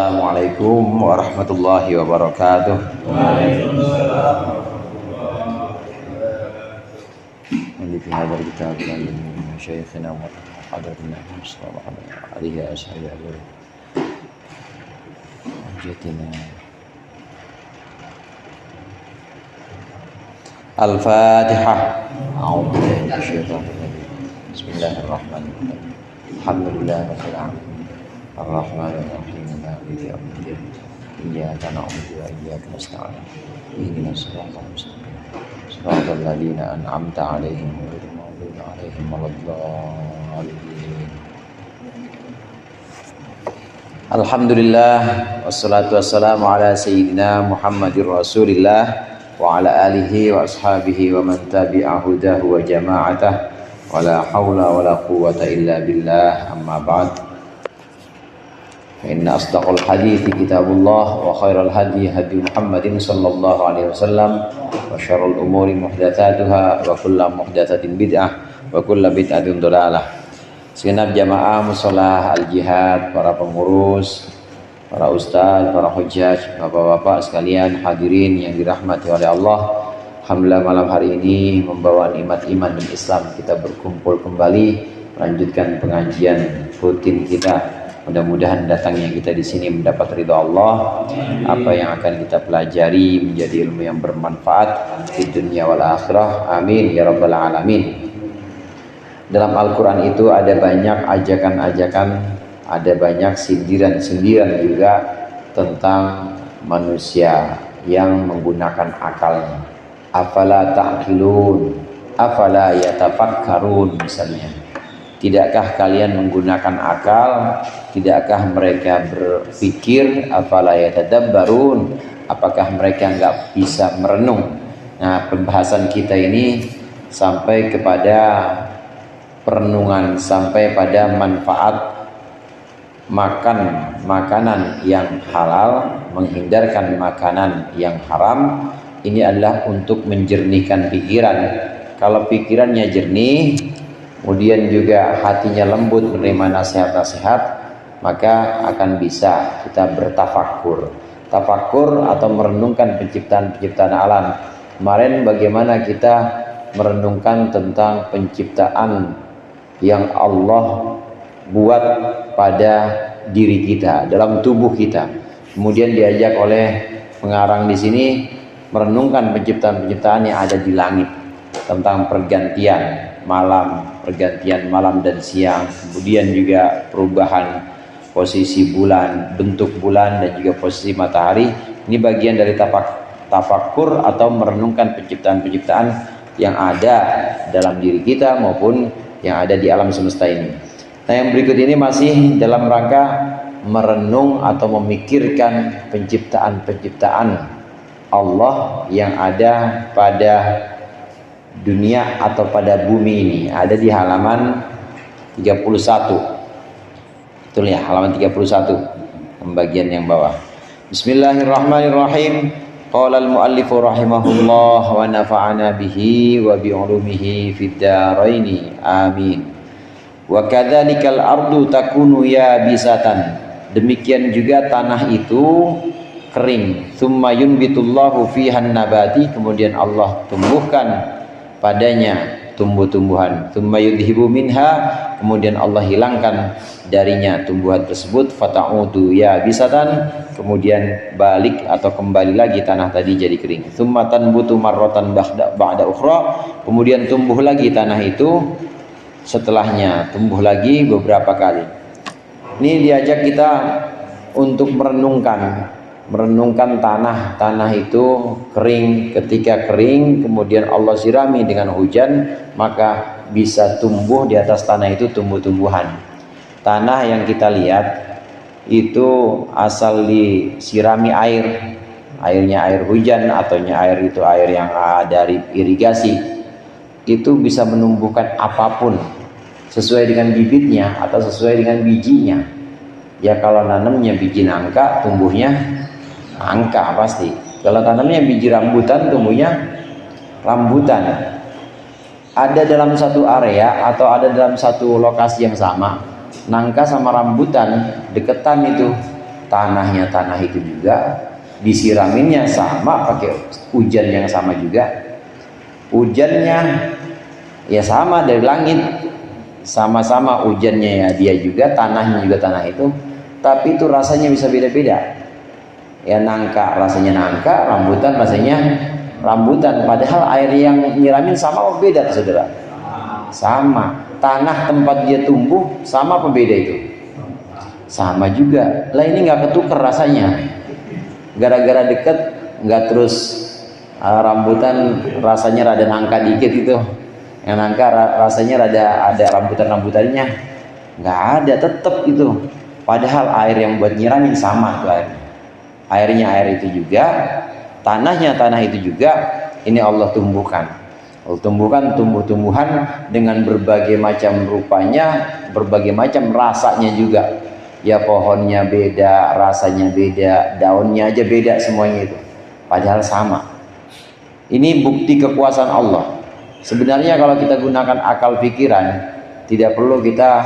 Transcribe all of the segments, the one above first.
Assalamualaikum warahmatullahi wabarakatuh. Alif hadal kitab min masyayikhina wa hadratina sallallahu alaihi wasallam. Jatina Al-Fatihah. A'udzu billahi minasyaitonir rajim. Bismillahirrahmanirrahim. Alhamdulillahirabbil alamin. Ar-Rahmanir Rahim. Maliki yaumiddin. Iyyaka na'budu wa iyyaka nasta'in. Ihdinas siratal mustaqim. Shiratal ladzina an'amta 'alaihim ghairil maghdubi 'alaihim waladdallin. Alhamdulillah wassalatu wassalamu ala sayyidina Muhammadir Rasulillah wa ala alihi wa ashabihi wa man tabi'a hudahu wa jama'atah wa la hawla wa la quwwata illa billah amma ba'd. Inna asdaqal hadithi kitabullah wa khairal hadi hadi Muhammadin sallallahu alaihi wasallam wa syarrul umuri muhdatsatuha wa kullu muhdatsatin bid'ah wa kullu bid'atin dhalalah. Segenap jamaah musholah al-jihad, para pengurus, para ustaz, para hujjaj, bapak-bapak sekalian hadirin yang dirahmati oleh Allah. Alhamdulillah malam hari ini membawa nikmat iman dan Islam kita berkumpul kembali melanjutkan pengajian rutin kita. Mudah-mudahan datangnya kita di sini mendapat ridha Allah. Apa yang akan kita pelajari menjadi ilmu yang bermanfaat di dunia wal akhirah. Amin ya rabbal alamin. Dalam Al-Quran itu ada banyak ajakan-ajakan, ada banyak sindiran-sindiran juga tentang manusia yang menggunakan akalnya. Afala ta'qilun, afala yatafakkarun misalnya. Tidakkah kalian menggunakan akal? Tidakkah mereka berpikir? Afala yatadabbarun, apakah mereka enggak bisa merenung? Nah, pembahasan kita ini sampai kepada perenungan, sampai pada manfaat makan makanan yang halal, menghindarkan makanan yang haram. Ini adalah untuk menjernihkan pikiran. Kalau pikirannya jernih, kemudian juga hatinya lembut menerima nasihat-nasihat, maka akan bisa kita bertafakur. Tafakur atau merenungkan penciptaan-penciptaan alam. Kemarin bagaimana kita merenungkan tentang penciptaan yang Allah buat pada diri kita, dalam tubuh kita. Kemudian diajak oleh pengarang di sini merenungkan penciptaan-penciptaan yang ada di langit, tentang pergantian malam dan siang, kemudian juga perubahan posisi bulan, bentuk bulan dan juga posisi matahari. Ini bagian dari tafakur atau merenungkan penciptaan-penciptaan yang ada dalam diri kita maupun yang ada di alam semesta ini. Nah, yang berikut ini masih dalam rangka merenung atau memikirkan penciptaan-penciptaan Allah yang ada pada dunia atau pada bumi ini. Ada di halaman 31. Betul ya, halaman 31 bagian yang bawah. Bismillahirrahmanirrahim. Qala al-muallifu rahimahullah wa nafa'ana bihi wa bi ulumihi fid dharain. Amin. Wa kadzalikal ardu takunu yabisatan. Demikian juga tanah itu kering. Tsumma yunbitullahu fihan nabati, kemudian Allah tumbuhkan padanya tumbuh-tumbuhan. Tsumma yudhibu minha, kemudian Allah hilangkan darinya tumbuhan tersebut. Fata'udu yabisatan, kemudian balik atau kembali lagi tanah tadi jadi kering. Tsumma tanbutu marratan ba'da ukhra, kemudian tumbuh lagi tanah itu setelahnya, tumbuh lagi beberapa kali. Ini diajak kita untuk merenungkan tanah itu kering. Ketika kering kemudian Allah sirami dengan hujan, maka bisa tumbuh di atas tanah itu tumbuh-tumbuhan. Tanah yang kita lihat itu asal disirami airnya air hujan atau air itu air yang dari irigasi, itu bisa menumbuhkan apapun sesuai dengan bibitnya atau sesuai dengan bijinya. Ya kalau nanamnya biji nangka, tumbuhnya nangka pasti. Kalau tanamnya biji rambutan, tumbuhnya rambutan. Ada dalam satu area atau ada dalam satu lokasi yang sama, nangka sama rambutan deketan itu, tanah itu juga disiraminnya sama, pakai hujan yang sama juga, hujannya ya sama dari langit, sama-sama hujannya ya dia juga, tanahnya juga tanah itu, tapi itu rasanya bisa beda-beda. Ya nangka rasanya nangka, rambutan rasanya rambutan, padahal air yang nyiramin sama apa beda saudara? Sama. Tanah tempat dia tumbuh sama apa beda itu? Sama juga. Lah ini nggak ketukar rasanya, gara-gara deket nggak terus rambutan rasanya rada nangka dikit gitu, yang nangka rasanya ada rambutan-rambutannya, nggak ada, tetap itu. Padahal air yang buat nyiramin sama tuh airnya air itu juga, tanahnya tanah itu juga. Ini Allah tumbuhkan tumbuh-tumbuhan dengan berbagai macam rupanya, berbagai macam rasanya juga. Ya pohonnya beda, rasanya beda, daunnya aja beda semuanya itu, padahal sama. Ini bukti kekuasaan Allah. Sebenarnya kalau kita gunakan akal pikiran, tidak perlu kita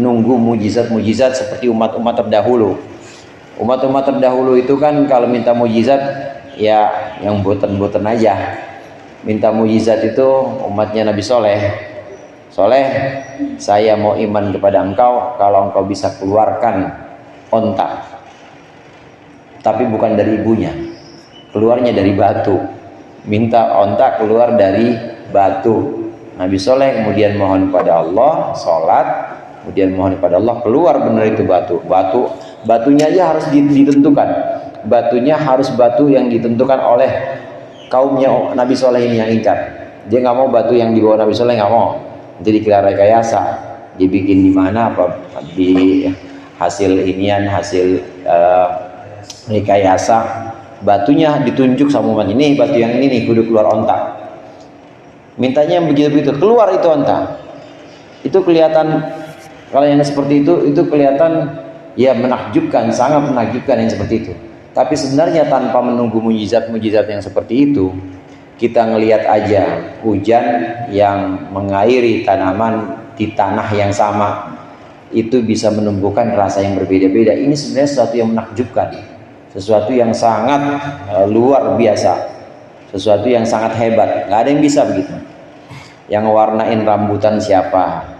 nunggu mujizat-mujizat seperti umat-umat terdahulu. Umat-umat terdahulu itu kan kalau minta mujizat ya yang boten-boten aja. Minta mujizat itu umatnya Nabi Soleh, saya mau iman kepada engkau kalau engkau bisa keluarkan onta, tapi bukan dari ibunya, keluarnya dari batu. Minta onta keluar dari batu. Nabi Soleh kemudian mohon pada Allah, sholat, kemudian mohon pada Allah, keluar benar itu batunya aja harus ditentukan. Batunya harus batu yang ditentukan oleh kaumnya Nabi Soleh ini yang ingkar. Dia nggak mau batu yang dibawa Nabi Soleh, nggak mau. Jadi kira rekayasa, dibikin di mana apa, di hasil inian, hasil rekayasa, batunya ditunjuk sama umat ini, batu yang ini nih kudu keluar onta. Mintanya yang begitu-begitu, keluar itu onta. Itu kelihatan, kalau yang seperti itu kelihatan ya menakjubkan, sangat menakjubkan yang seperti itu. Tapi sebenarnya tanpa menunggu mujizat-mujizat yang seperti itu, kita ngelihat aja hujan yang mengairi tanaman di tanah yang sama, itu bisa menumbuhkan rasa yang berbeda-beda. Ini sebenarnya sesuatu yang menakjubkan, sesuatu yang sangat luar biasa, sesuatu yang sangat hebat. Nggak ada yang bisa begitu. Yang warnain rambutan siapa?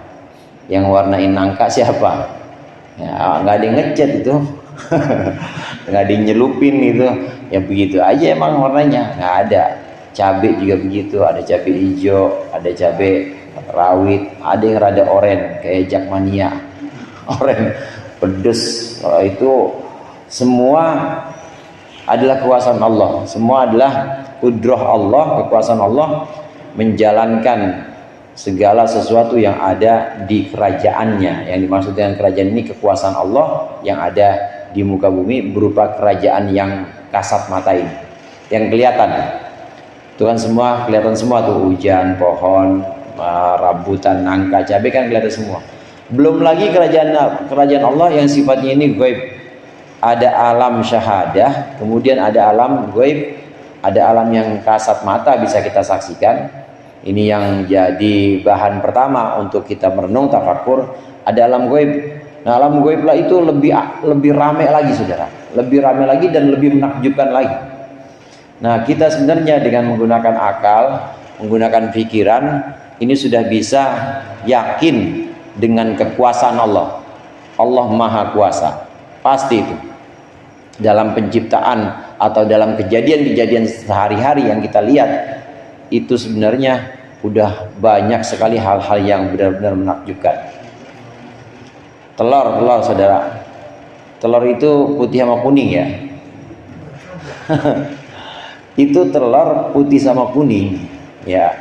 Yang warnain nangka siapa? Ya, nggak ada yang ngecat itu. Nggak ada yang nyelupin gitu, ya begitu aja emang warnanya, nggak ada. Cabai juga begitu, ada cabai hijau, ada cabai rawit, ada yang rada oren kayak jakmania, oren pedes. Itu semua adalah kekuasaan Allah, semua adalah kudrah Allah, kekuasaan Allah menjalankan segala sesuatu yang ada di kerajaannya. Yang dimaksud dengan kerajaan ini kekuasaan Allah yang ada di muka bumi berupa kerajaan yang kasat mata ini, yang kelihatan. Itu kan semua kelihatan semua tuh, hujan, pohon, rambutan, nangka, cabai kan kelihatan semua. Belum lagi kerajaan Allah yang sifatnya ini gaib. Ada alam syahadah, kemudian ada alam gaib, ada alam yang kasat mata bisa kita saksikan. Ini yang jadi bahan pertama untuk kita merenung tafakur. Ada alam gaib. Nah, alam gaib lah itu lebih ramai lagi saudara, lebih ramai lagi dan lebih menakjubkan lagi. Nah, kita sebenarnya dengan menggunakan akal, menggunakan pikiran, ini sudah bisa yakin dengan kekuasaan Allah. Allah Maha Kuasa, pasti itu. Dalam penciptaan atau dalam kejadian-kejadian sehari-hari yang kita lihat, itu sebenarnya udah banyak sekali hal-hal yang benar-benar menakjubkan. Telur saudara, telur itu putih sama kuning ya. Itu telur putih sama kuning ya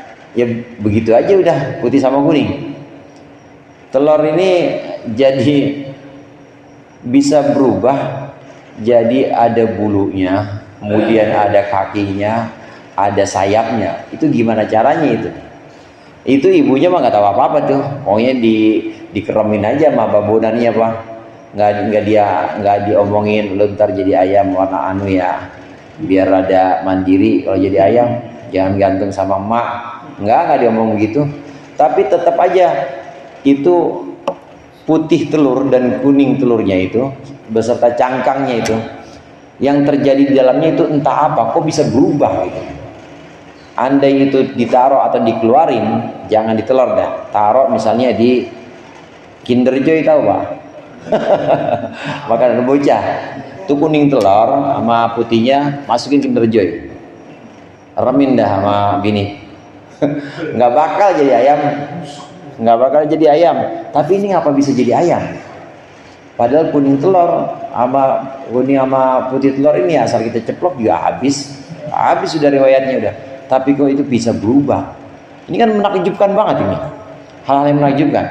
begitu aja udah putih sama kuning. Telur ini jadi bisa berubah jadi ada bulunya, kemudian ada kakinya, ada sayapnya. Itu gimana caranya itu? Itu ibunya mah nggak tahu apa-apa tuh, pokoknya dikeremin aja sama babonannya apa, nggak diomongin lu ntar jadi ayam warna anu ya, biar rada mandiri kalau jadi ayam, jangan gantung sama emak, nggak diomong gitu. Tapi tetap aja itu putih telur dan kuning telurnya itu beserta cangkangnya itu, yang terjadi di dalamnya itu entah apa, kok bisa berubah gitu. Andai itu ditaruh atau dikeluarin, jangan di telur dah, taruh misalnya di Kinder Joy, tahu Pak? Makanan bocah itu kuning telur sama putihnya masukin Kinder Joy, remin dah sama bini. Nggak bakal jadi ayam, nggak bakal jadi ayam. Tapi ini ngapa bisa jadi ayam? Padahal kuning telur sama putih telur ini asal kita ceplok juga habis sudah riwayatnya udah. Tapi kok itu bisa berubah? Ini kan menakjubkan banget ini, hal-hal yang menakjubkan.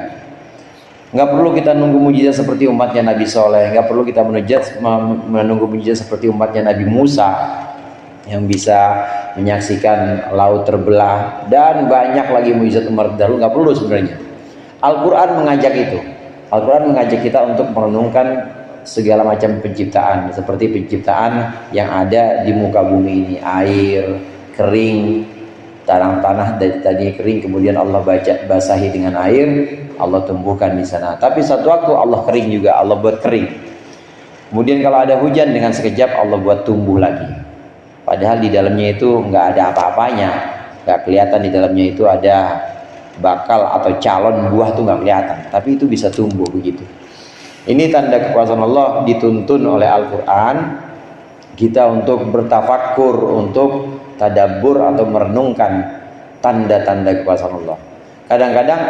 Nggak perlu kita nunggu mujizat seperti umatnya Nabi Soleh, nggak perlu kita menunggu mujizat seperti umatnya Nabi Musa yang bisa menyaksikan laut terbelah, dan banyak lagi mujizat umat dahulu. Nggak perlu sebenarnya. Al-Quran mengajak itu. Al-Quran mengajak kita untuk merenungkan segala macam penciptaan, seperti penciptaan yang ada di muka bumi ini, air kering, tanah tadi kering, kemudian Allah basahi dengan air, Allah tumbuhkan di sana. Tapi satu waktu Allah kering juga, Allah buat kering. Kemudian kalau ada hujan, dengan sekejap Allah buat tumbuh lagi. Padahal di dalamnya itu nggak ada apa-apanya, nggak kelihatan di dalamnya itu ada bakal atau calon buah tuh nggak kelihatan, tapi itu bisa tumbuh begitu. Ini tanda kekuasaan Allah, dituntun oleh Al-Quran kita untuk bertafakur, untuk tadabbur atau merenungkan tanda-tanda kekuasaan Allah. Kadang-kadang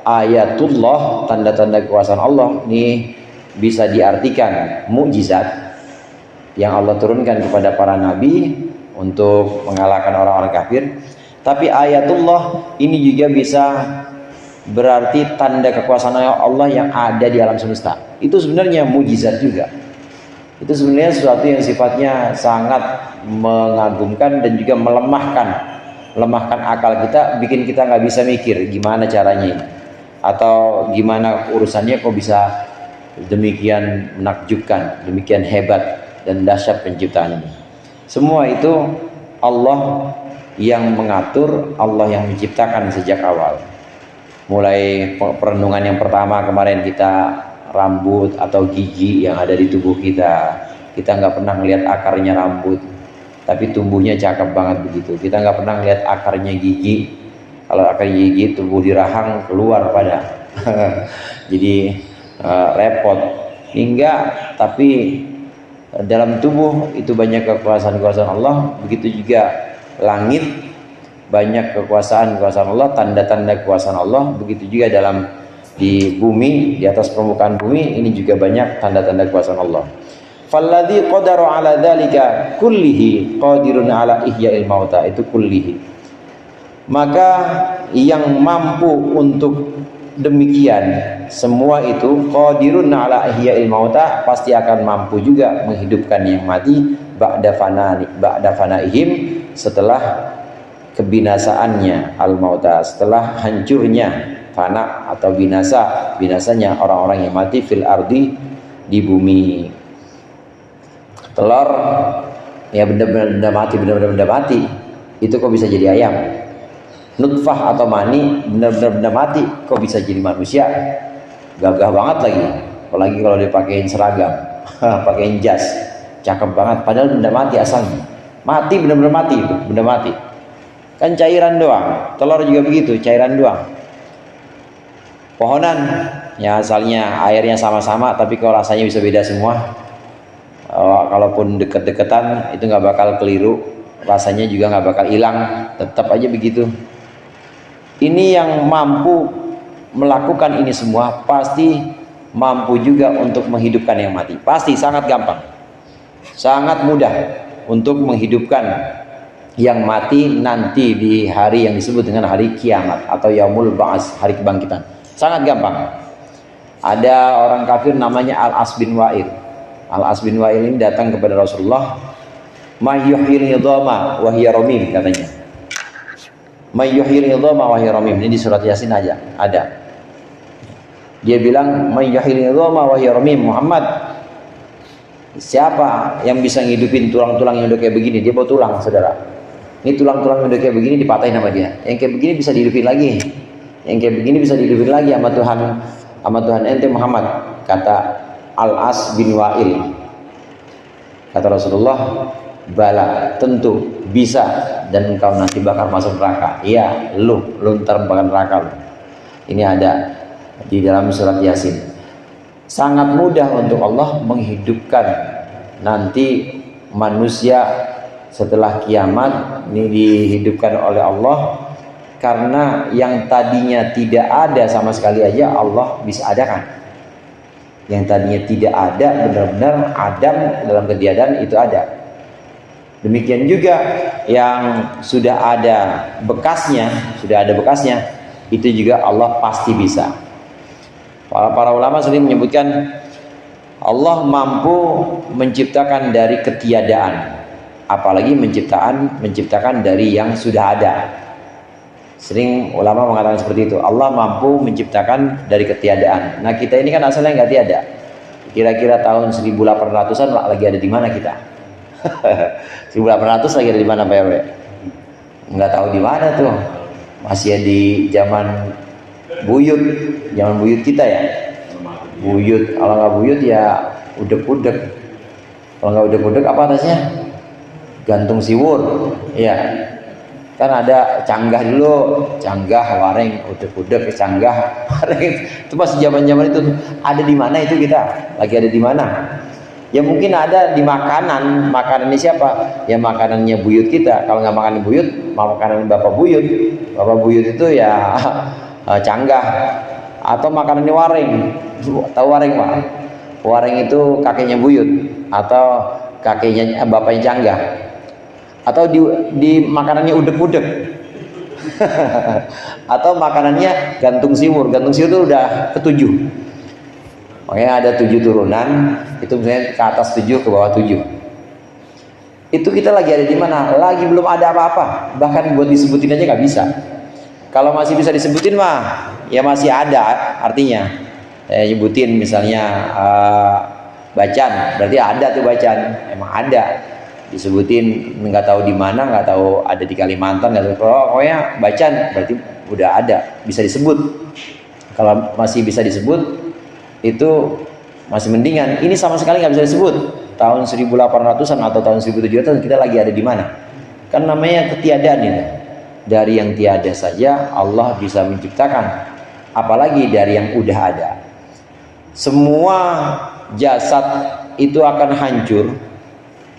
ayatullah, tanda-tanda kekuasaan Allah ini bisa diartikan mukjizat yang Allah turunkan kepada para nabi untuk mengalahkan orang-orang kafir. Tapi ayatullah ini juga bisa berarti tanda kekuasaan Allah yang ada di alam semesta. Itu sebenarnya mukjizat juga. Itu sebenarnya sesuatu yang sifatnya sangat mengagumkan dan juga melemahkan akal kita, bikin kita nggak bisa mikir gimana caranya ini, atau gimana urusannya kok bisa demikian menakjubkan, demikian hebat dan dahsyat penciptaan ini. Semua itu Allah yang mengatur, Allah yang menciptakan sejak awal. Mulai perenungan yang pertama kemarin kita, rambut atau gigi yang ada di tubuh kita nggak pernah melihat akarnya rambut, tapi tumbuhnya cakep banget begitu. Kita nggak pernah melihat akarnya gigi, kalau akarnya gigi tumbuh di rahang keluar pada jadi repot. Tapi dalam tubuh itu banyak kekuasaan Allah. Begitu juga langit, banyak kekuasaan Allah, tanda-tanda kekuasaan Allah. Begitu juga di bumi, di atas permukaan bumi ini juga banyak tanda-tanda kekuasaan Allah. Falladzi qadara ala dzalika kullihi qadirun ala ihya'il mauta, itu kullihi. Maka yang mampu untuk demikian semua itu, qadirun ala ihya'il mauta, pasti akan mampu juga menghidupkan yang mati ba'da fanaihim, setelah kebinasaannya, al-mauta, setelah hancurnya, fana atau binasanya orang-orang yang mati, fil ardi, di bumi. Telur ya benda-benda mati itu kok bisa jadi ayam. Nutfah atau mani, benda-benda mati kok bisa jadi manusia. Gagah banget lagi, apalagi kalau dipakein seragam pakein jas, cakep banget, padahal benda mati asalnya. Mati, benar-benar mati itu, benda mati. Kan cairan doang, telur juga begitu, cairan doang. Pohonan ya asalnya airnya sama-sama, tapi kalau rasanya bisa beda semua. Kalaupun deket-deketan itu nggak bakal keliru, rasanya juga nggak bakal hilang, tetap aja begitu. Ini yang mampu melakukan ini semua pasti mampu juga untuk menghidupkan yang mati. Pasti sangat gampang, sangat mudah untuk menghidupkan yang mati nanti di hari yang disebut dengan hari kiamat atau yaumul ba'ats, hari kebangkitan. Sangat gampang. Ada orang kafir namanya Al-As bin Wa'il. Al-As bin Wa'il ini datang kepada Rasulullah, mayyuhyil idhama wa hiya ramim, katanya. Mayyuhyil idhama wa hiya ramim, ini di surat Yasin aja ada. Dia bilang mayyuhyil idhama wa hiya ramim, Muhammad, siapa yang bisa ngidupin tulang-tulang yang udah kayak begini? Dia bawa tulang, saudara. Ini tulang-tulang yang udah kayak begini dipatahin sama dia. Yang kayak begini bisa dihidupin lagi. Yang kayak begini bisa dihidupin lagi sama Tuhan sama Tuhan ente Muhammad, kata Al-As bin Wa'il. Kata Rasulullah, bala, tentu bisa, dan engkau nanti bakal masuk neraka. Iya, lu ntar bakal neraka lu. Ini ada di dalam surat Yasin. Sangat mudah untuk Allah menghidupkan nanti manusia setelah kiamat, ini dihidupkan oleh Allah, karena yang tadinya tidak ada sama sekali aja Allah bisa adakan. Yang tadinya tidak ada, benar-benar Adam dalam ketiadaan itu ada. Demikian juga yang sudah ada bekasnya, itu juga Allah pasti bisa. Para ulama sering menyebutkan Allah mampu menciptakan dari ketiadaan, apalagi menciptakan dari yang sudah ada. Sering ulama mengatakan seperti itu. Allah mampu menciptakan dari ketiadaan. Nah, kita ini kan asalnya nggak tiada. Kira-kira tahun 1800-an lagi ada di mana kita? 1800 lagi ada di mana Pak RW? Nggak tahu di mana tuh. Masih di zaman buyut kita ya. Buyut. Kalau nggak buyut ya udek-udek. Kalau nggak udek-udek apa atasnya? Gantung siwur. Iya. Kan ada canggah dulu, canggah, waring, udek-udek, canggah, waring. Itu pas zaman-zaman itu ada di mana itu kita? Lagi ada di mana? Ya mungkin ada di makanan. Makanannya siapa? Ya makanannya buyut kita. Kalau nggak makan buyut, makanan bapak buyut. Bapak buyut itu ya canggah. Atau makanannya waring. Tahu waring Pak? Waring itu kakeknya buyut atau kakeknya bapaknya canggah. Atau di makanannya udek-udek. Atau makanannya gantung siwur. Gantung siwur itu udah ketujuh. Makanya ada 7 turunan, itu misalnya ke atas 7, ke bawah 7. Itu kita lagi ada di mana? Lagi belum ada apa-apa. Bahkan buat disebutin aja nggak bisa. Kalau masih bisa disebutin mah, ya masih ada artinya. Saya nyebutin misalnya bacan, berarti ada tuh bacan, emang ada. Disebutin nggak tahu di mana, nggak tahu ada di Kalimantan, nggak tahu. Pokoknya bacan berarti udah ada, bisa disebut. Kalau masih bisa disebut, itu masih mendingan. Ini sama sekali nggak bisa disebut. Tahun 1800-an atau tahun 1700-an kita lagi ada di mana? Kan namanya ketiadaan itu. Dari yang tiada saja Allah bisa menciptakan, apalagi dari yang udah ada. Semua jasad itu akan hancur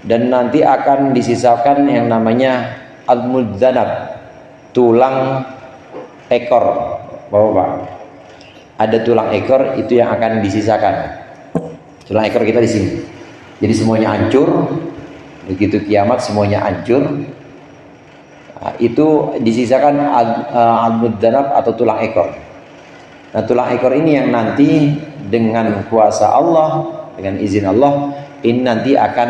dan nanti akan disisakan yang namanya al-mudzanab, tulang ekor. Bapak, ada tulang ekor itu yang akan disisakan. Tulang ekor kita di sini. Jadi semuanya hancur. Begitu kiamat semuanya hancur. Nah, itu disisakan al-mudzanab atau tulang ekor. Nah, tulang ekor ini yang nanti dengan kuasa Allah, dengan izin Allah, ini nanti akan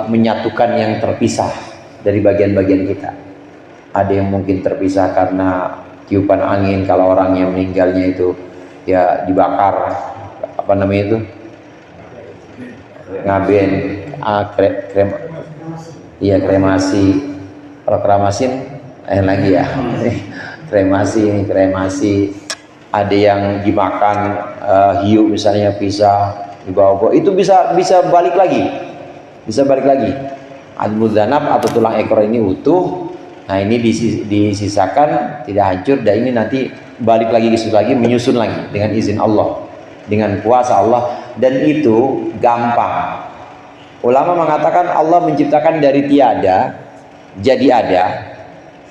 menyatukan yang terpisah dari bagian-bagian kita. Ada yang mungkin terpisah karena tiupan angin, kalau orang yang meninggalnya itu ya dibakar, apa namanya itu, ngaben, kremasi. Kalau kremasin lagi ya, kremasi. Ada yang dimakan hiu misalnya, pisah dibawa, itu bisa balik lagi. Al-mudzanab atau tulang ekor ini utuh. Nah, ini disisakan, tidak hancur, dan ini nanti balik lagi, menyusun lagi dengan izin Allah, dengan kuasa Allah, dan itu gampang. Ulama mengatakan Allah menciptakan dari tiada jadi ada,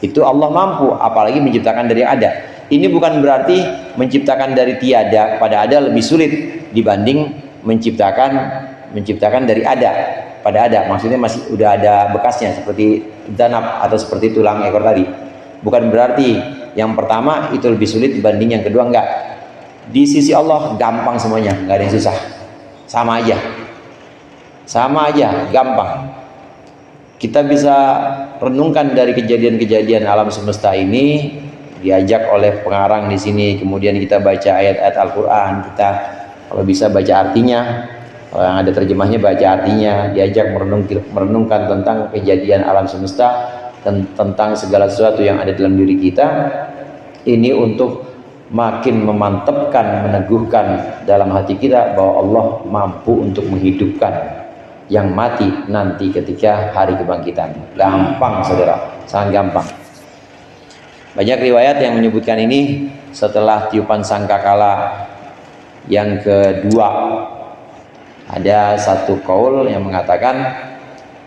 itu Allah mampu, apalagi menciptakan dari ada. Ini bukan berarti menciptakan dari tiada pada ada lebih sulit dibanding menciptakan dari ada pada ada. Maksudnya masih udah ada bekasnya, seperti zanab atau seperti tulang ekor tadi. Bukan berarti yang pertama itu lebih sulit dibanding yang kedua, enggak. Di sisi Allah gampang semuanya, enggak ada yang susah. Sama aja, gampang. Kita bisa renungkan dari kejadian-kejadian alam semesta ini, diajak oleh pengarang di sini, kemudian kita baca ayat-ayat Al-Qur'an, kita kalau bisa baca artinya. Kalau yang ada terjemahnya baca artinya, diajak merenungkan tentang kejadian alam semesta, tentang segala sesuatu yang ada dalam diri kita. Ini untuk makin memantapkan, meneguhkan dalam hati kita bahwa Allah mampu untuk menghidupkan yang mati nanti ketika hari kebangkitan. Gampang saudara, sangat gampang. Banyak riwayat yang menyebutkan ini setelah tiupan sangkakala yang kedua. Ada satu kaul yang mengatakan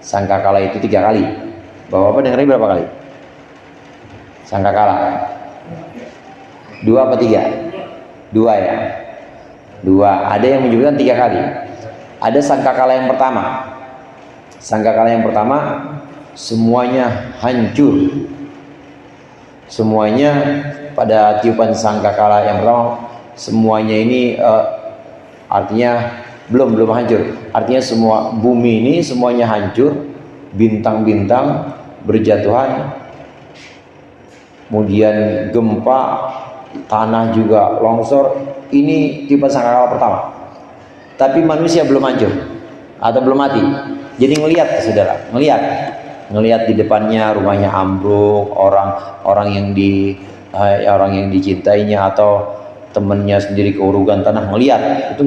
sangkakala itu 3 kali. Bapak-bapak dengerin berapa kali? Sangkakala 2 apa 3? 2 ya? 2. Ada yang menyebutkan 3 kali. Ada sangkakala yang pertama. Sangkakala yang pertama semuanya hancur. Semuanya pada tiupan sangkakala yang pertama semuanya ini artinya belum hancur. Artinya semua bumi ini semuanya hancur, bintang-bintang berjatuhan, kemudian gempa, tanah juga longsor. Ini tiupan sangkakala pertama. Tapi manusia belum hancur atau belum mati. Jadi ngelihat saudara, ngelihat di depannya rumahnya ambruk, orang yang dicintainya atau temannya sendiri keurugan tanah, ngelihat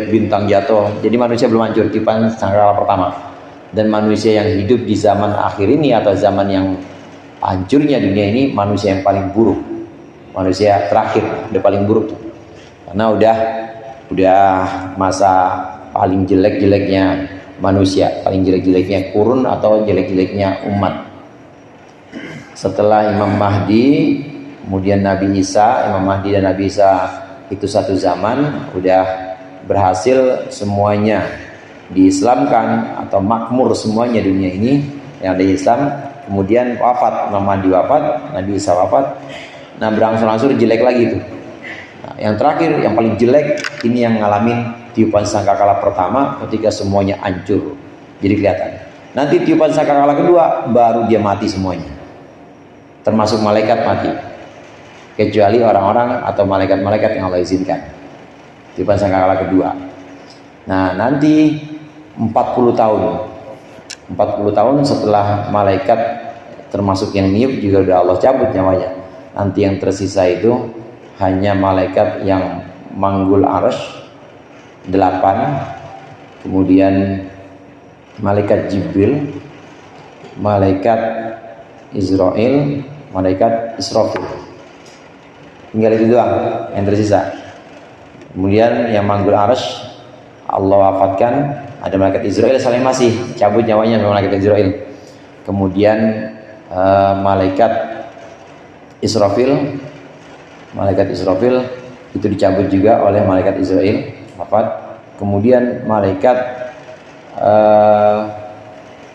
bintang jatuh. Jadi manusia belum hancur, tiupan sangkakala pertama. Dan manusia yang hidup di zaman akhir ini atau zaman yang hancurnya dunia ini, manusia yang paling buruk, manusia terakhir, udah paling buruk tuh. Karena udah masa paling jelek-jeleknya manusia, paling jelek-jeleknya kurun atau jelek-jeleknya umat. Setelah Imam Mahdi, kemudian Nabi Isa, Imam Mahdi dan Nabi Isa itu satu zaman, udah berhasil semuanya diislamkan atau makmur semuanya dunia ini yang ada Islam. Kemudian wafat, Imam Mahdi wafat, Nabi Isa wafat. Nah berangsur-angsur jelek lagi tuh. Nah, yang terakhir, yang paling jelek ini yang ngalamin tiupan sangkakala pertama ketika semuanya hancur. Jadi kelihatan. Nanti tiupan sangkakala kedua baru dia mati semuanya. Termasuk malaikat mati. Kecuali orang-orang atau malaikat-malaikat yang Allah izinkan. Tiupan sangkakala kedua. Nah, nanti 40 tahun setelah malaikat termasuk yang niup juga udah Allah cabut nyawanya. Nanti yang tersisa itu hanya malaikat yang manggul arsy 8, kemudian malaikat Jibril, malaikat Israel, malaikat Israfil. Tinggal itu doang yang tersisa. Kemudian yang manggul arsy Allah wafatkan, ada malaikat Israel saling masih cabut nyawanya sama malaikat Israel. Kemudian malaikat Israfil itu dicabut juga oleh malaikat Israel wafat. Kemudian malaikat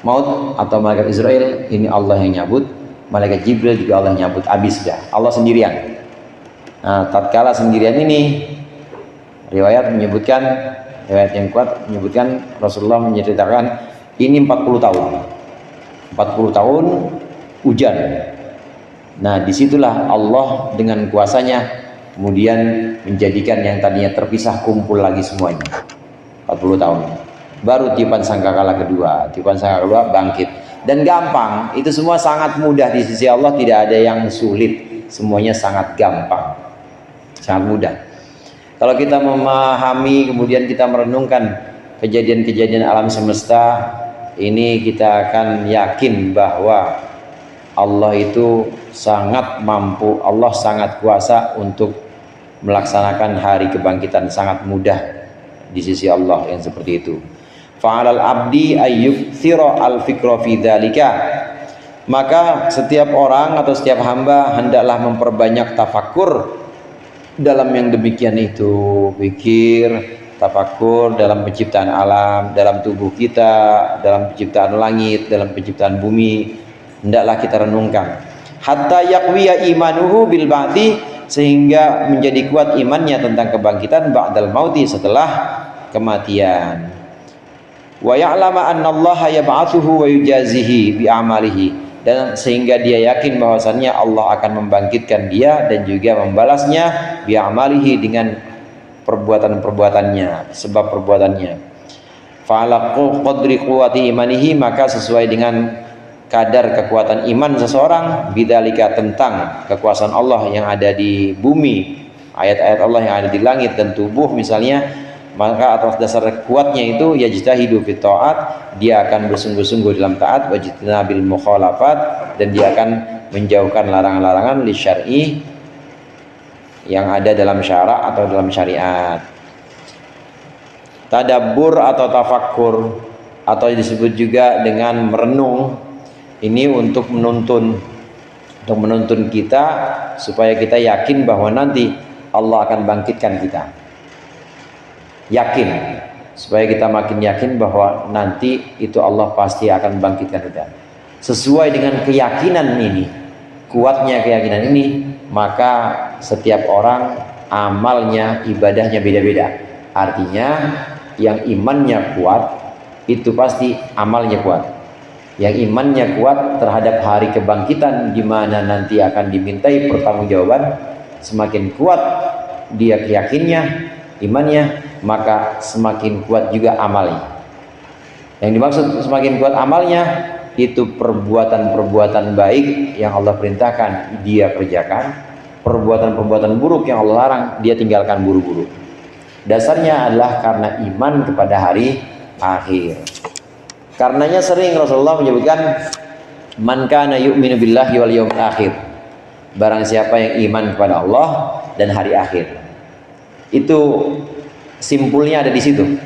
maut atau malaikat Israel ini Allah yang nyabut, malaikat Jibril juga Allah yang nyabut, habis dah, Allah sendirian. Nah, tatkala sendirian ini riwayat yang kuat menyebutkan Rasulullah menceritakan ini 40 tahun hujan. Nah disitulah Allah dengan kuasanya kemudian menjadikan yang tadinya terpisah kumpul lagi semuanya. 40 tahun baru tiupan sangkakala kedua bangkit. Dan gampang, itu semua sangat mudah di sisi Allah, tidak ada yang sulit, semuanya sangat gampang, sangat mudah. Kalau kita memahami kemudian kita merenungkan kejadian-kejadian alam semesta ini, kita akan yakin bahwa Allah itu sangat mampu, Allah sangat kuasa untuk melaksanakan hari kebangkitan, sangat mudah di sisi Allah yang seperti itu. Fa'alal abdi ayyukthira al-fikra fi dzalika. Maka setiap orang atau setiap hamba hendaklah memperbanyak tafakur dalam yang demikian itu. Pikir, tafakur dalam penciptaan alam, dalam tubuh kita, dalam penciptaan langit, dalam penciptaan bumi, hendaklah kita renungkan. Hatta yaqwiya imanuhu bil ba'di, sehingga menjadi kuat imannya tentang kebangkitan ba'dal mauti, setelah kematian. Wa ya'lama annallaha yab'atsuhu wa yujazihi bi amalihi, dan sehingga dia yakin bahwasannya Allah akan membangkitkan dia dan juga membalasnya bi amalihi, dengan perbuatan-perbuatannya, sebab perbuatannya. Fa'ala qadri quwwati imanihi, maka sesuai dengan kadar kekuatan iman seseorang, bidzalika tentang kekuasaan Allah yang ada di bumi, ayat-ayat Allah yang ada di langit dan tubuh misalnya, maka atas dasar kuatnya itu yajtahidu fit taat, dia akan bersungguh-sungguh dalam taat, wajtinabil mukhalafat, dan dia akan menjauhkan larangan-larangan li syar'i yang ada dalam syara atau dalam syariat. Tadabbur atau tafakkur atau disebut juga dengan merenung, ini untuk menuntun kita supaya kita yakin bahwa nanti Allah akan bangkitkan kita. Yakin, supaya kita makin yakin bahwa nanti itu Allah pasti akan bangkitkan kita. Sesuai dengan keyakinan ini, kuatnya keyakinan ini, maka setiap orang amalnya, ibadahnya beda-beda. Artinya yang imannya kuat itu pasti amalnya kuat. Yang imannya kuat terhadap hari kebangkitan di mana nanti akan dimintai pertanggungjawaban, semakin kuat dia keyakinannya, imannya, maka semakin kuat juga amalnya. Yang dimaksud semakin kuat amalnya itu perbuatan-perbuatan baik yang Allah perintahkan dia kerjakan, perbuatan-perbuatan buruk yang Allah larang dia tinggalkan buru-buru. Dasarnya adalah karena iman kepada hari akhir. Karenanya sering Rasulullah menyebutkan man kana yu'minu billahi wal yawmil akhir. Barang siapa yang iman kepada Allah dan hari akhir. Itu simpulnya ada di situ.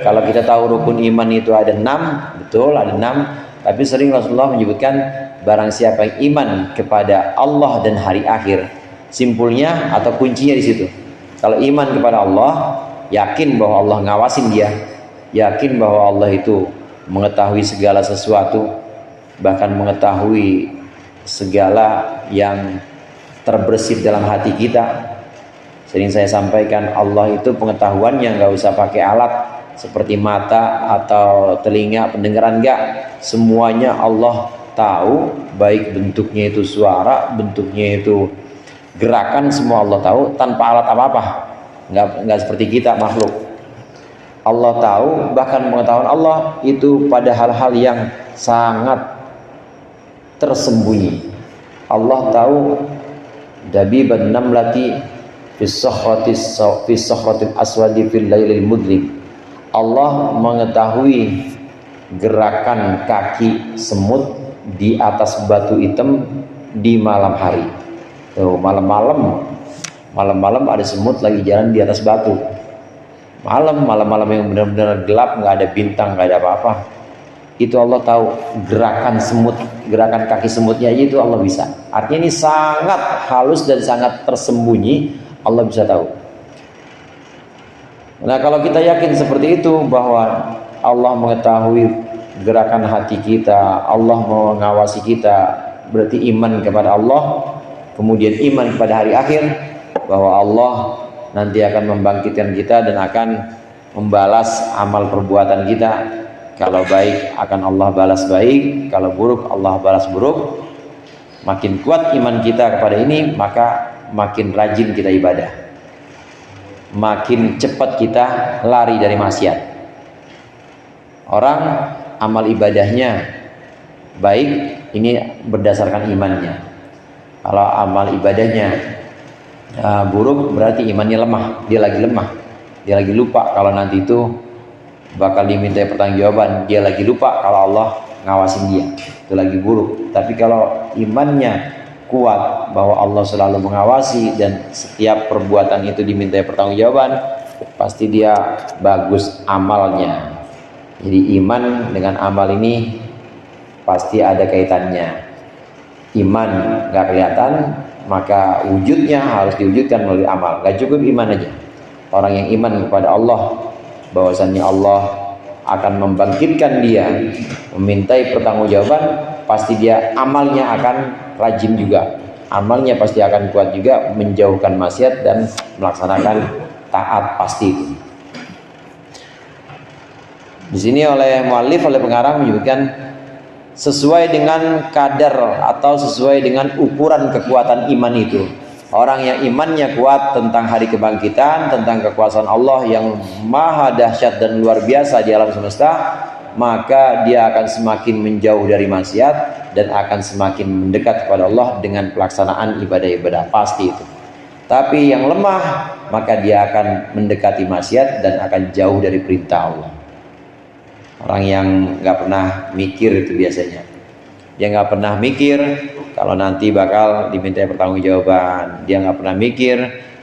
Kalau kita tahu rukun iman itu ada 6, betul ada 6, tapi sering Rasulullah menyebutkan barang siapa yang iman kepada Allah dan hari akhir. Simpulnya atau kuncinya di situ. Kalau iman kepada Allah, yakin bahwa Allah ngawasin dia, yakin bahwa Allah itu mengetahui segala sesuatu, bahkan mengetahui segala yang terbersih dalam hati kita. Sering saya sampaikan, Allah itu pengetahuannya nggak usah pakai alat seperti mata atau telinga, pendengaran, enggak. Semuanya Allah tahu, baik bentuknya itu suara, bentuknya itu gerakan, semua Allah tahu tanpa alat apa-apa. Nggak seperti kita makhluk. Allah tahu, bahkan pengetahuan Allah itu pada hal-hal yang sangat tersembunyi. Allah tahu dabiban namlati fi sakhratil aswadi fil lailil mudlim. Allah mengetahui gerakan kaki semut di atas batu hitam di malam hari. Tuh, malam-malam ada semut lagi jalan di atas batu. Malam-malam yang benar-benar gelap, nggak ada bintang, nggak ada apa-apa. Itu Allah tahu gerakan semut, gerakan kaki semutnya aja itu Allah bisa. Artinya ini sangat halus dan sangat tersembunyi, Allah bisa tahu. Nah, kalau kita yakin seperti itu bahwa Allah mengetahui gerakan hati kita, Allah mengawasi kita, berarti iman kepada Allah, kemudian iman kepada hari akhir, bahwa Allah nanti akan membangkitkan kita dan akan membalas amal perbuatan kita. Kalau baik akan Allah balas baik, kalau buruk Allah balas buruk. Makin kuat iman kita kepada ini, maka makin rajin kita ibadah, makin cepat kita lari dari maksiat. Orang amal ibadahnya baik, ini berdasarkan imannya. Kalau amal ibadahnya buruk, berarti imannya lemah, dia lagi lemah, dia lagi lupa kalau nanti itu bakal diminta pertanggungjawaban, dia lagi lupa kalau Allah ngawasin dia, itu lagi buruk. Tapi kalau imannya kuat bahwa Allah selalu mengawasi dan setiap perbuatan itu diminta pertanggungjawaban, pasti dia bagus amalnya. Jadi iman dengan amal ini pasti ada kaitannya. Iman gak kelihatan, maka wujudnya harus diwujudkan melalui amal. Gak cukup iman aja. Orang yang iman kepada Allah, bahwasannya Allah akan membangkitkan dia, memintai pertanggungjawaban, pasti dia amalnya akan rajin juga. Amalnya pasti akan kuat juga, menjauhkan maksiat dan melaksanakan taat pasti itu. Di sini oleh muallif, oleh pengarang menyebutkan sesuai dengan kadar atau sesuai dengan ukuran kekuatan iman itu. Orang yang imannya kuat tentang hari kebangkitan, tentang kekuasaan Allah yang maha dahsyat dan luar biasa di alam semesta, maka dia akan semakin menjauh dari maksiat dan akan semakin mendekat kepada Allah dengan pelaksanaan ibadah-ibadah, pasti itu. Tapi yang lemah, maka dia akan mendekati maksiat dan akan jauh dari perintah Allah. Orang yang nggak pernah mikir itu biasanya, dia nggak pernah mikir kalau nanti bakal diminta pertanggungjawaban. Dia nggak pernah mikir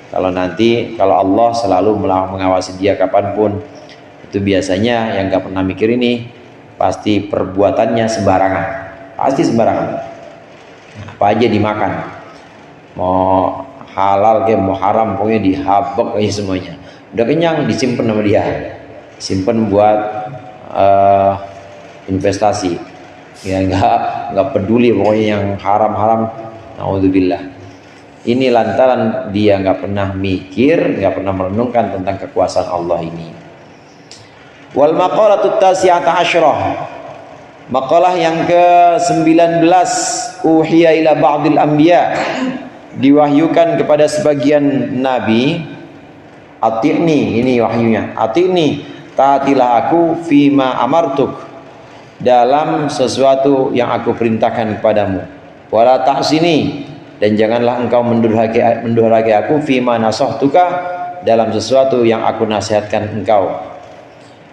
kalau nanti, kalau Allah selalu mengawasi dia kapanpun. Itu biasanya yang nggak pernah mikir ini pasti perbuatannya sembarangan, pasti sembarangan. Apa aja dimakan, mau halal ke mau haram, pokoknya dihabek aja semuanya. Udah kenyang disimpan sama dia, simpen buat investasi. Ya nggak peduli pokoknya yang haram-haram. Naudzubillah. Ini lantaran dia nggak pernah mikir, nggak pernah merenungkan tentang kekuasaan Allah ini. Wal maqalatut tasi'ata asyrah, maqalah yang ke-19, uhiya ila ba'dil anbiya, diwahyukan kepada sebagian nabi. Ati'ni, ini wahyunya, ati'ni, taatilah aku fima amartuk, dalam sesuatu yang aku perintahkan kepadamu. Wala ta'sini, dan janganlah engkau mendurhakai aku fima nasahtuka, dalam sesuatu yang aku nasihatkan engkau.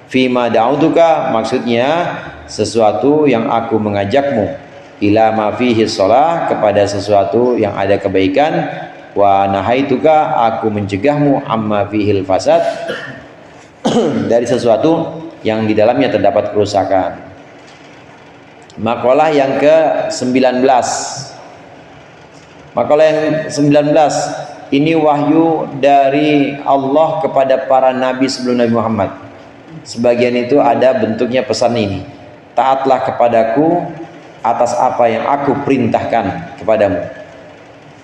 Fima da'utuka, maksudnya sesuatu yang aku mengajakmu, ila ma fihi shalah, kepada sesuatu yang ada kebaikan, wa nahaituka, aku mencegahmu amma fihil fasad, dari sesuatu yang di dalamnya terdapat kerusakan. Makalah yang ke-19, makalah yang 19 ini wahyu dari Allah kepada para nabi sebelum Nabi Muhammad. Sebagian itu ada bentuknya pesan ini, taatlah kepadaku atas apa yang aku perintahkan kepadamu,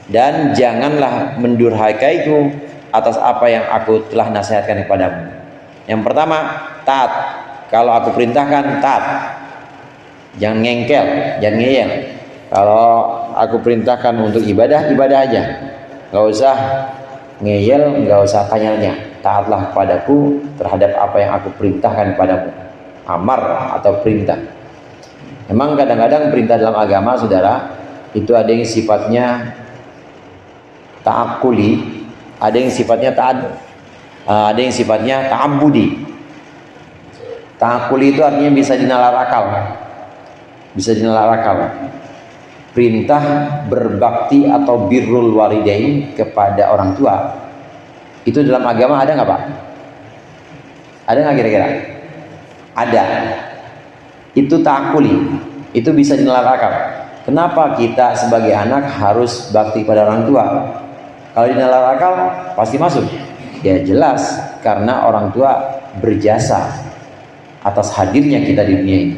dan janganlah mendurhakaiku atas apa yang aku telah nasihatkan kepadamu. Yang pertama, taat. Kalau aku perintahkan, taat. Jangan ngengkel, jangan ngeyel. Kalau aku perintahkan untuk ibadah, ibadah aja, nggak usah ngeyel, nggak usah tanya-tanya. Taatlah kepadaku terhadap apa yang aku perintahkan kepadamu. Amar atau perintah. Memang kadang-kadang perintah dalam agama, saudara, itu ada yang sifatnya ta'akuli, ada yang sifatnya ada yang sifatnya ta'abudi. Ta'akuli itu artinya bisa dinalar akal, bisa dinalar akal. Perintah berbakti atau birrul walidain kepada orang tua, itu dalam agama ada nggak Pak? Ada nggak kira-kira? Ada. Itu ta'akuli, itu bisa dinalar akal. Kenapa kita sebagai anak harus bakti pada orang tua? Kalau dinalar akal pasti masuk. Ya jelas, karena orang tua berjasa atas hadirnya kita di dunia ini.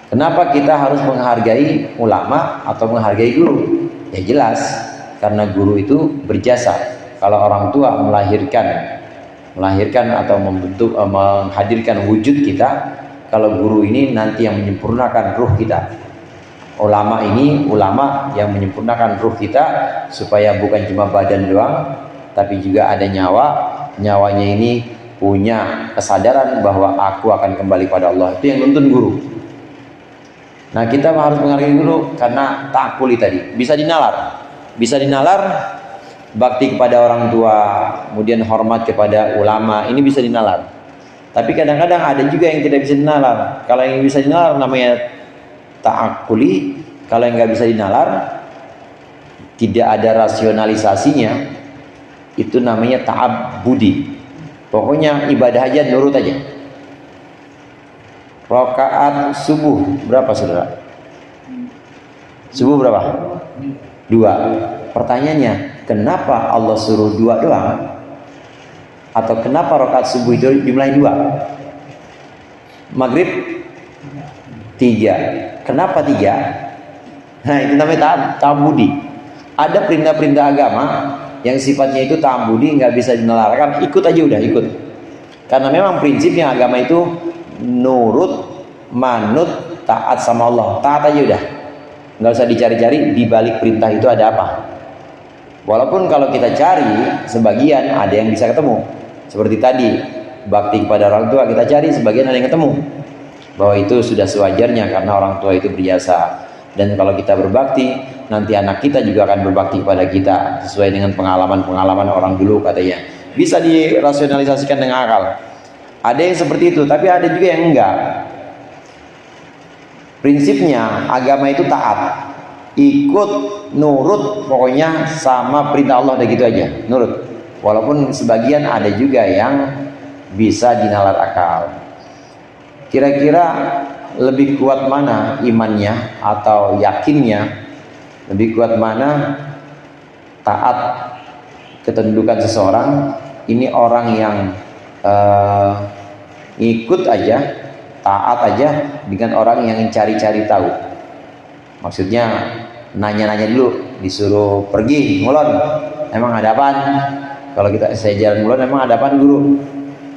Kenapa kita harus menghargai ulama atau menghargai guru? Ya jelas, karena guru itu berjasa. Kalau orang tua melahirkan atau membentuk, menghadirkan wujud kita, kalau guru ini nanti yang menyempurnakan ruh kita. Ulama ini ulama yang menyempurnakan ruh kita, supaya bukan cuma badan doang, tapi juga ada nyawa. Nyawanya ini punya kesadaran bahwa aku akan kembali pada Allah. Itu yang nuntun guru. Nah, kita harus menghargai guru karena ta'akuli tadi. Bisa dinalar bakti kepada orang tua, kemudian hormat kepada ulama, ini bisa dinalar. Tapi kadang-kadang ada juga yang tidak bisa dinalar. Kalau yang bisa dinalar namanya ta'akuli, kalau yang nggak bisa dinalar, tidak ada rasionalisasinya, itu namanya ta'abudi. Pokoknya ibadah aja, nurut aja. Rakaat subuh berapa saudara? Subuh berapa? 2. Pertanyaannya, kenapa Allah suruh 2 doang? Atau kenapa rakaat subuh itu jumlahnya 2? Maghrib 3. Kenapa 3? Nah, itu namanya ta'abudi. Ada perintah-perintah agama yang sifatnya itu ta'abudi, nggak bisa dinalarkan, ikut aja udah, ikut. Karena memang prinsipnya agama itu nurut, manut, taat sama Allah. Taat aja udah, nggak usah dicari-cari di balik perintah itu ada apa. Walaupun kalau kita cari sebagian ada yang bisa ketemu, seperti tadi bakti kepada orang tua kita cari sebagian ada yang ketemu. bahwa itu sudah sewajarnya karena orang tua itu berjasa. Dan kalau kita berbakti, nanti anak kita juga akan berbakti kepada kita sesuai dengan pengalaman-pengalaman orang dulu katanya. Bisa dirasionalisasikan dengan akal. Ada yang seperti itu, tapi ada juga yang enggak. Prinsipnya agama itu taat, ikut, nurut, pokoknya sama perintah Allah udah gitu aja, nurut. Walaupun sebagian ada juga yang bisa dinalar akal. Kira-kira lebih kuat mana imannya atau yakinnya? Lebih kuat mana taat ketentukan seseorang? Ini orang yang ikut aja, taat aja, dengan orang yang cari-cari tahu. Maksudnya nanya-nanya dulu, disuruh pergi ngulon, emang ada apaan? Kalau saya jalan ngulon, emang ada apaan guru?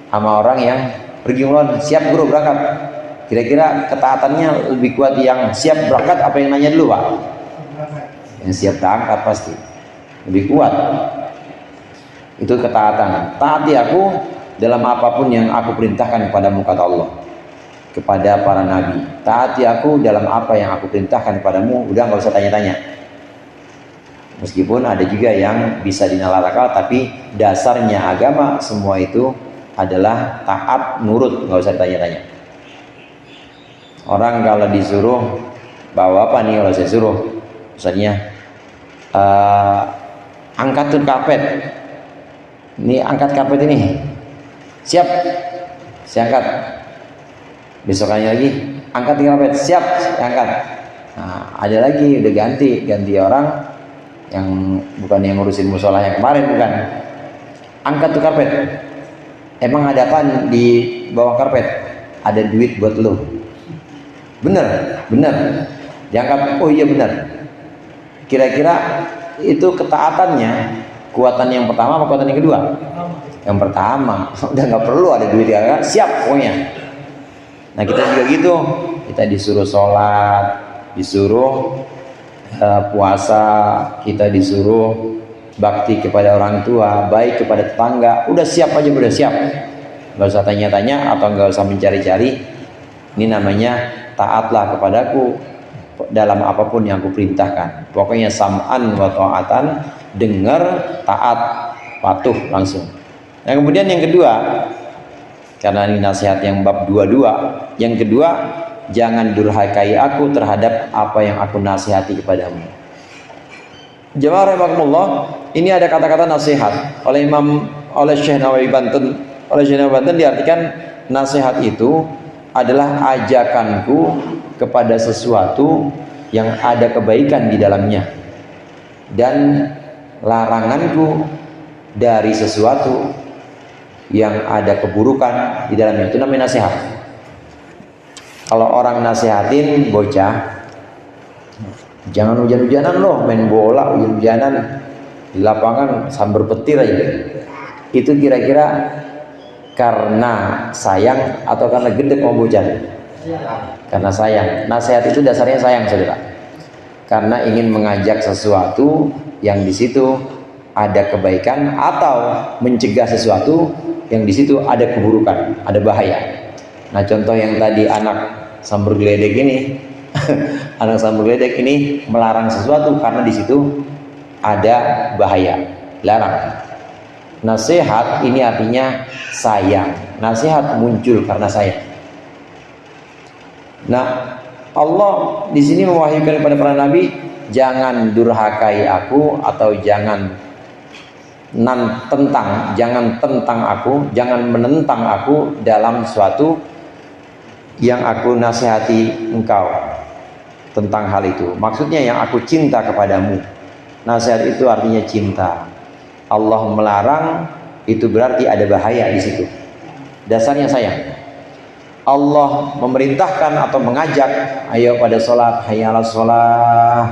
Sama orang yang pergi ngulon, siap guru berangkat. Kira-kira ketaatannya lebih kuat yang siap berangkat apa yang nanya dulu, Pak? Yang siap berangkat pasti lebih kuat. Itu ketaatan. Taati aku dalam apapun yang aku perintahkan kepadamu, kata Allah kepada para nabi. Taati aku dalam apa yang aku perintahkan kepadamu. Udah nggak usah tanya-tanya. Meskipun ada juga yang bisa dinalar akal, tapi dasarnya agama semua itu adalah taat, nurut, nggak usah tanya-tanya. Orang kalau disuruh bawa apa nih, kalau saya suruh misalnya angkat tuh karpet, ini angkat karpet ini, siap, saya angkat. Besokannya lagi angkat karpet, siap, saya angkat. Nah, ada lagi udah ganti orang yang bukan yang ngurusin musola yang kemarin, bukan, angkat tuh karpet. Emang ada apa di bawah karpet? Ada duit buat lo. Bener diangkat. Oh iya bener. Kira-kira itu ketaatannya kuatan yang pertama apa kuatan yang kedua? Yang pertama. Udah nggak perlu ada duit ya, siap pokoknya. Nah kita juga gitu, kita disuruh sholat, disuruh puasa, kita disuruh bakti kepada orang tua, baik kepada tetangga, udah siap aja, udah siap, nggak usah tanya-tanya atau nggak usah mencari-cari. Ini namanya taatlah kepadaku dalam apapun yang aku perintahkan. Pokoknya sam'an wa ta'atan, dengar, taat, patuh langsung. Nah kemudian yang kedua, karena ini nasihat yang bab 22, yang kedua, jangan durhakai aku terhadap apa yang aku nasihati kepadamu. Jemaah rahimakumullah, ini ada kata-kata nasihat oleh Syekh Nawawi Banten. Oleh Syekh Nawawi Banten diartikan nasihat itu adalah ajakanku kepada sesuatu yang ada kebaikan di dalamnya dan laranganku dari sesuatu yang ada keburukan di dalamnya. Itu namanya nasihat. Kalau orang nasihatin bocah, jangan hujan-hujanan loh, main bola hujan-hujanan di lapangan sambar petir aja. Itu kira-kira karena sayang atau karena gendek mau bocah? Karena sayang. Nasihat itu dasarnya sayang, saudara. Karena ingin mengajak sesuatu yang di situ ada kebaikan atau mencegah sesuatu yang di situ ada keburukan, ada bahaya. Nah contoh yang tadi anak sambar geledek ini, anak sambar geledek ini melarang sesuatu karena di situ ada bahaya, larang. Nasihat ini artinya sayang. Nasihat muncul karena sayang. Nah, Allah di sini mewahyukan kepada para nabi, jangan durhakai aku atau jangan tentang aku, jangan menentang aku dalam suatu yang aku nasihati engkau tentang hal itu. Maksudnya yang aku cinta kepadamu. Nasihat itu artinya cinta. Allah melarang itu berarti ada bahaya di situ. Dasarnya sayang. Allah memerintahkan atau mengajak, ayo pada sholat, hayya 'alas sholah,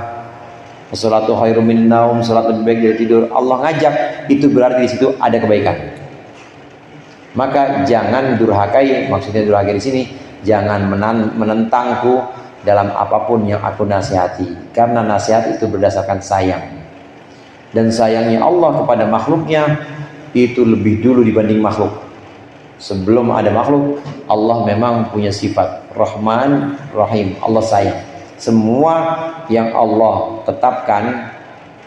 sholatu khairum min naum, sholat lebih baik dari tidur. Allah ngajak, itu berarti di situ ada kebaikan. Maka jangan durhakai, maksudnya durhakai di sini, jangan menentangku dalam apapun yang aku nasihati, karena nasihat itu berdasarkan sayang. Dan sayangnya Allah kepada makhluknya itu lebih dulu dibanding makhluk. Sebelum ada makhluk, Allah memang punya sifat Rahman, Rahim. Allah sayang. Semua yang Allah tetapkan,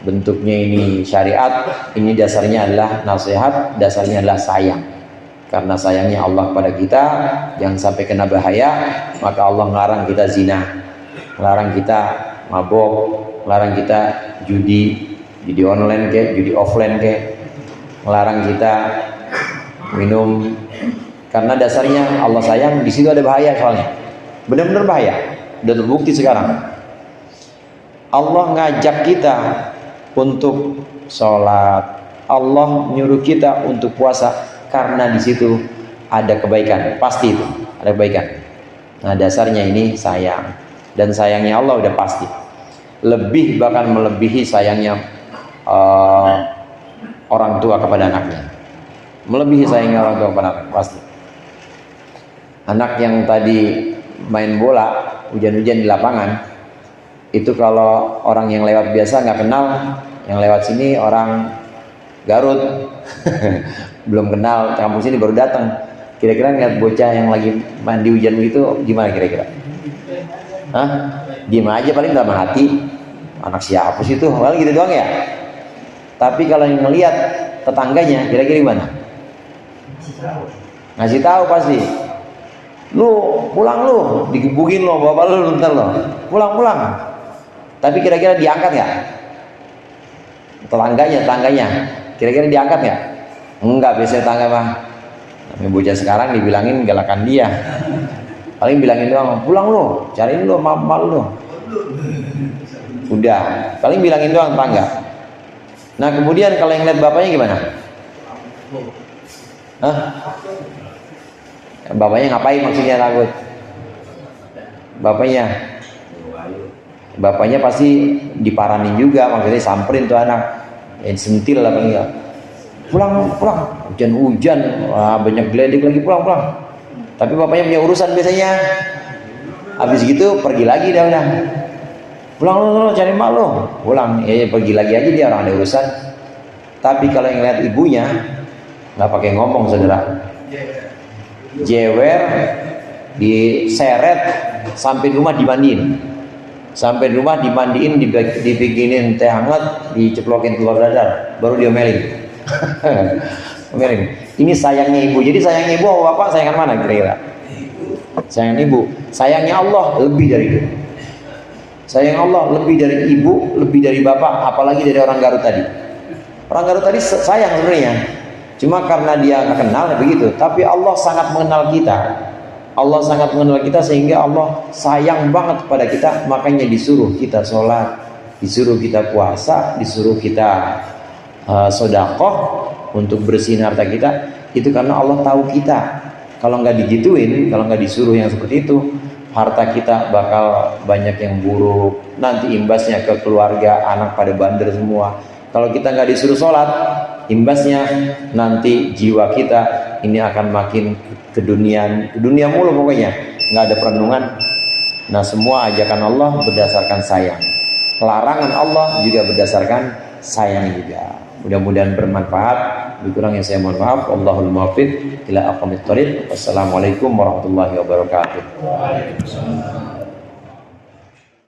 bentuknya ini syariat, ini dasarnya adalah nasihat, dasarnya adalah sayang. Karena sayangnya Allah kepada kita, jangan sampai kena bahaya, maka Allah ngelarang kita zina, ngelarang kita mabok, ngelarang kita judi online ke, judi offline ke, ngelarang kita minum. Karena dasarnya Allah sayang, di situ ada bahaya soalnya. Benar-benar bahaya. Udah terbukti sekarang. Allah ngajak kita untuk sholat. Allah nyuruh kita untuk puasa karena di situ ada kebaikan. Pasti itu, ada kebaikan. Nah, dasarnya ini sayang. Dan sayangnya Allah udah pasti. Lebih, bahkan melebihi sayangnya orang tua kepada anaknya. Melebihi sayangnya orang tua kepada anaknya, pasti. Anak yang tadi main bola hujan-hujan di lapangan, itu kalau orang yang lewat biasa nggak kenal, yang lewat sini orang Garut belum kenal, kampus ini baru datang, kira-kira ngeliat bocah yang lagi mandi hujan itu gimana kira-kira? Hah? Diem aja paling dalam hati, anak siapa sih itu, paling gitu doang ya. Tapi kalau yang ngeliat tetangganya, kira-kira gimana? Ngasih tahu pasti. Lu pulang, lu digebukin lo bapak lu, ntar lo pulang. Tapi kira-kira diangkat nggak? Tetangganya kira-kira diangkat nggak? Enggak, biasanya tetangga mah namanya bocah sekarang dibilangin galakan dia, paling bilangin doang, pulang lu, cariin lu mal lu, udah paling bilangin doang tetangga. Nah kemudian kalau yang lihat bapaknya gimana? Hah? Bapaknya ngapain maksudnya takut? Bapaknya pasti diparanin juga, maksudnya samperin tuh anak, sentil lah paling enggak. Pulang, hujan-hujan, banyak geledek lagi, pulang. Tapi bapaknya punya urusan biasanya. Habis gitu pergi lagi dah udah. Pulang lu cari mak lu. Pulang, pergi lagi aja dia, orang ada urusan. Tapi kalau yang lihat ibunya nggak pakai ngomong, saudara. Jewer, diseret sampai rumah dimandiin, dibikinin teh hangat, diceplokin telur dadar, baru diomelin. Ini sayangnya ibu. Jadi sayangnya ibu sama bapak sayangan mana kira-kira? Sayangnya ibu. Sayangnya Allah lebih dari itu. Sayang Allah lebih dari ibu, lebih dari bapak, apalagi dari orang Garut tadi. Orang Garut tadi sayang sebenarnya, cuma karena dia nggak kenal begitu. Tapi Allah sangat mengenal kita. Allah sangat mengenal kita sehingga Allah sayang banget kepada kita. Makanya disuruh kita sholat, disuruh kita puasa, disuruh kita sedekah untuk bersihin harta kita. Itu karena Allah tahu kita. Kalau nggak digituin, kalau nggak disuruh yang seperti itu, harta kita bakal banyak yang buruk. Nanti imbasnya ke keluarga, anak pada bandel semua. Kalau kita nggak disuruh sholat, imbasnya nanti jiwa kita ini akan makin ke dunia mulu pokoknya, nggak ada perenungan. Nah semua ajakan Allah berdasarkan sayang, larangan Allah juga berdasarkan sayang juga. Mudah-mudahan bermanfaat. Lebih kurang yang saya mohon maaf. Allahul muwaffiq ila aqwamit thoriq. Wassalamualaikum warahmatullahi wabarakatuh.